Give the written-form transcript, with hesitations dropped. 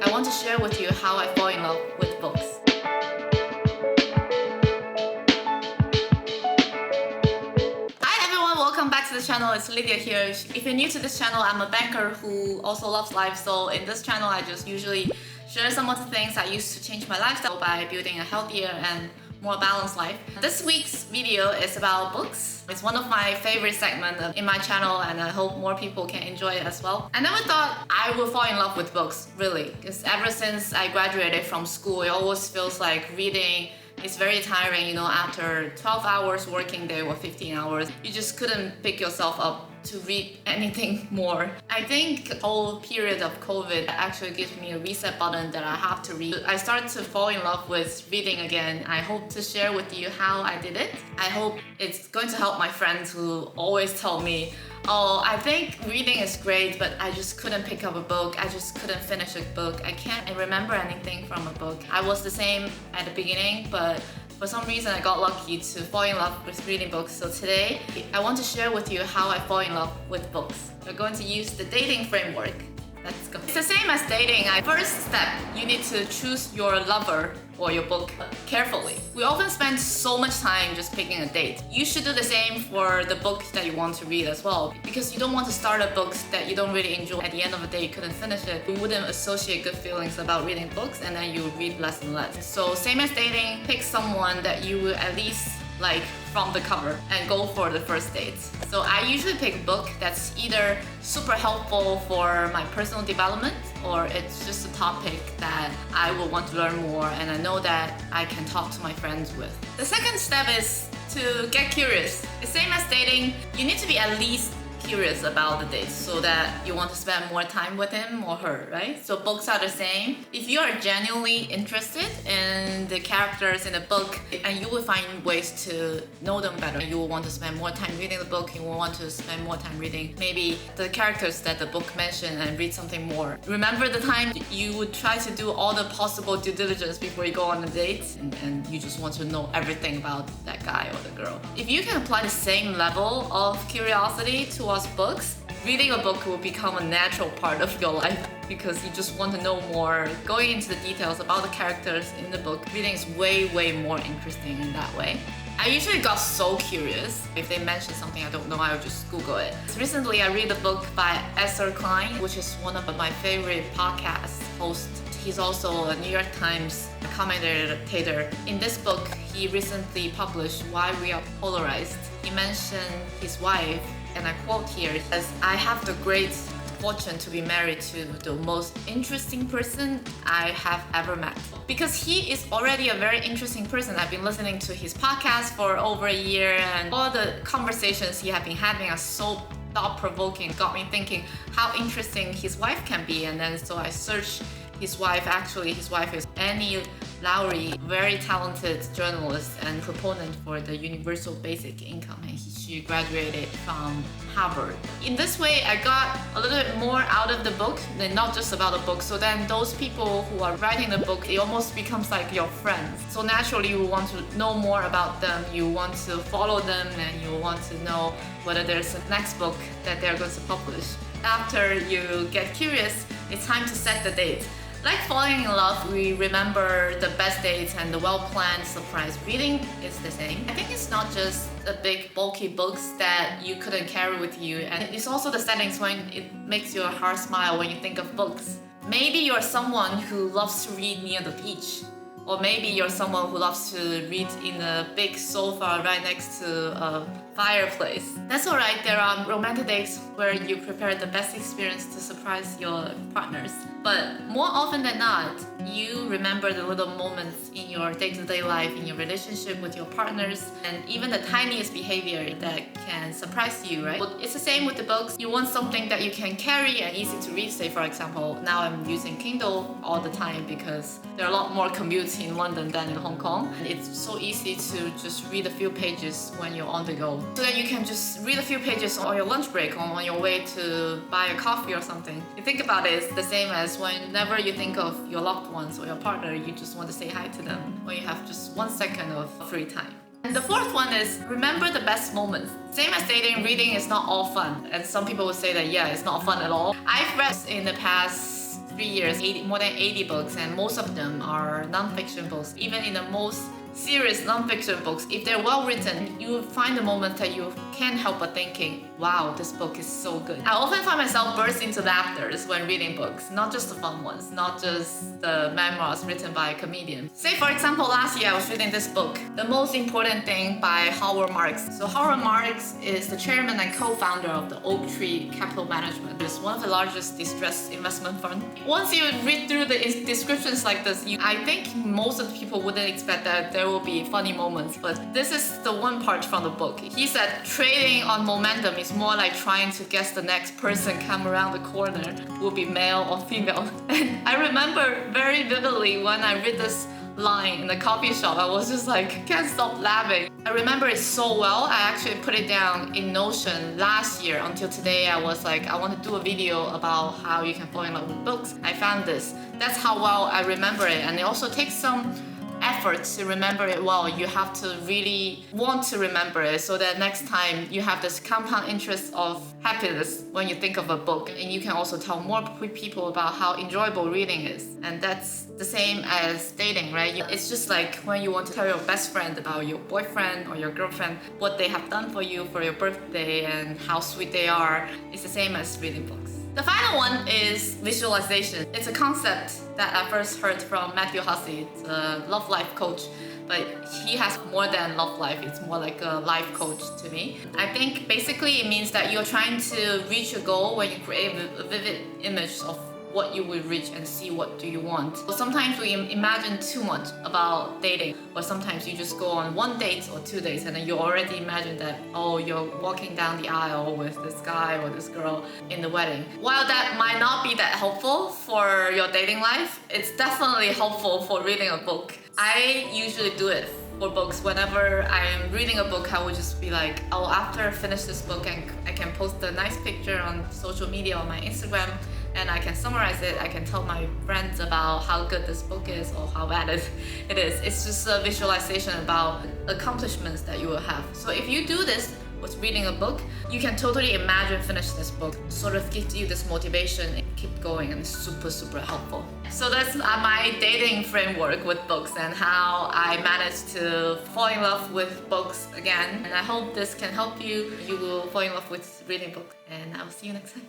I want to share with you how I fall in love with books. Hi everyone, welcome back to the channel. It's Lydia here. If you're new to this channel, I'm a banker who also loves life. So in this channel, I just usually share some of the things I used to change my lifestyle by building a healthier and more balanced life. This week's video is about books. It's one of my favorite segments in my channel, and I hope more people can enjoy it as well. I never thought I would fall in love with books, really, because ever since I graduated from school, it always feels like reading is very tiring, after 12 hours working day or 15 hours, you just couldn't pick yourself up to read anything more. I think the whole period of COVID actually gives me a reset button that I have to read. I started to fall in love with reading again. I hope to share with you how I did it. I hope it's going to help my friends who always tell me, oh, I think reading is great, but I just couldn't pick up a book. I just couldn't finish a book. I can't remember anything from a book. I was the same at the beginning, but for some reason I got lucky to fall in love with reading books. So today, I want to share with you how I fall in love with books. We're going to use the dating framework. Let's go. It's the same as dating. First step, you need to choose your lover or your book carefully. We often spend so much time just picking a date. You should do the same for the book that you want to read as well, because you don't want to start a book that you don't really enjoy. At the end of the day, you couldn't finish it. You wouldn't associate good feelings about reading books, and then you would read less and less. So same as dating, pick someone that you will at least like from the cover and go for the first date. So I usually pick a book that's either super helpful for my personal development, or it's just a topic that I will want to learn more and I know that I can talk to my friends with. The second step is to get curious. The same as dating, you need to be at least curious about the date so that you want to spend more time with him or her, right? So books are the same. If you are genuinely interested in the characters in the book, and you will find ways to know them better. You will want to spend more time reading the book. You will want to spend more time reading maybe the characters that the book mentioned and read something more. Remember the time you would try to do all the possible due diligence before you go on a date, and you just want to know everything about that guy or the girl. If you can apply the same level of curiosity towards books, reading a book will become a natural part of your life because you just want to know more. Going into the details about the characters in the book, reading is way more interesting in that way. I usually got so curious. If they mention something I don't know, I would just Google it. Recently, I read a book by Esther Klein, which is one of my podcast hosts. He's also a New York Times commentator. In this book, he recently published Why We Are Polarized. He mentioned his wife, and I quote here, as I have the great fortune to be married to the most interesting person I have ever met. Because he is already a very interesting person. I've been listening to his podcast for over a year, and all the conversations he has been having are so thought-provoking, got me thinking how interesting his wife can be. And then so I searched his wife. Actually, his wife is Annie Lowry, very talented journalist and proponent for the universal basic income, and she graduated from Harvard. In this way, I got a little bit more out of the book than not just about the book. So then those people who are writing the book, it almost becomes like your friends. So naturally, you want to know more about them, you want to follow them, and you want to know whether there's a next book that they're going to publish. After you get curious, it's time to set the date. Like falling in love, we remember the best dates and the well-planned surprise. Reading is the same. I think it's not just the big bulky books that you couldn't carry with you, and it's also the settings when it makes your heart smile when you think of books. Maybe you're someone who loves to read near the beach, or maybe you're someone who loves to read in a big sofa right next to a fireplace. That's alright, there are romantic dates where you prepare the best experience to surprise your partners. But more often than not, you remember the little moments in your day-to-day life, in your relationship with your partners, and even the tiniest behavior that can surprise you, right? But it's the same with the books. You want something that you can carry and easy to read. Say, for example, now I'm using Kindle all the time because there are a lot more commutes in London than in Hong Kong. And it's so easy to just read a few pages when you're on the go. So that you can just read a few pages on your lunch break or on your way to buy a coffee or something. You think about it, it's the same as whenever you think of your loved ones or your partner, you just want to say hi to them when you have just 1 second of free time. And the fourth one is remember the best moments. Same as dating, reading is not all fun. And some people would say that, yeah, it's not fun at all. I've read in the past 3 years, more than 80 books, and most of them are non-fiction books. Even in the most serious non-fiction books, if they're well written, you will find a moment that you can't help but thinking, wow, this book is so good. I often find myself burst into laughter when reading books, not just the fun ones, not just the memoirs written by a comedian. Say for example, last year I was reading this book, The Most Important Thing by Howard Marks. So Howard Marks is the chairman and co-founder of the Oak Tree Capital Management. It's one of the largest distressed investment funds. Once you read through the descriptions like this, I think most of the people wouldn't expect that there will be funny moments, but this is the one part from the book. He said trading on momentum is more like trying to guess the next person come around the corner will be male or female. And I remember very vividly when I read this line in the coffee shop, I was just like, can't stop laughing. I remember it so well. I actually put it down in Notion last year. Until today, I was like, I want to do a video about how you can fall in love with books. I found this. That's how well I remember it. And it also takes some effort to remember it well. You have to really want to remember it so that next time you have this compound interest of happiness when you think of a book, and you can also tell more people about how enjoyable reading is. And that's the same as dating, right? It's just like when you want to tell your best friend about your boyfriend or your girlfriend, what they have done for you for your birthday and how sweet they are. It's the same as reading books. The final one is visualization. It's a concept that I first heard from Matthew Hussey, the love life coach, but he has more than love life. It's more like a life coach to me. I think basically it means that you're trying to reach a goal when you create a vivid image of what you will reach and see what do you want. Sometimes we imagine too much about dating, or sometimes you just go on 1 date or 2 dates and then you already imagine that, oh, you're walking down the aisle with this guy or this girl in the wedding. While that might not be that helpful for your dating life, it's definitely helpful for reading a book. I usually do it for books. Whenever I'm reading a book, I would just be like, oh, after I finish this book, I can post a nice picture on social media, on my Instagram, and I can summarize it. I can tell my friends about how good this book is or how bad it is. It's just a visualization about accomplishments that you will have. So if you do this with reading a book, you can totally imagine finish this book. Sort of gives you this motivation and keep going, and it's super, super helpful. So that's my dating framework with books and how I managed to fall in love with books again. And I hope this can help you. You will fall in love with reading books, and I'll see you next time.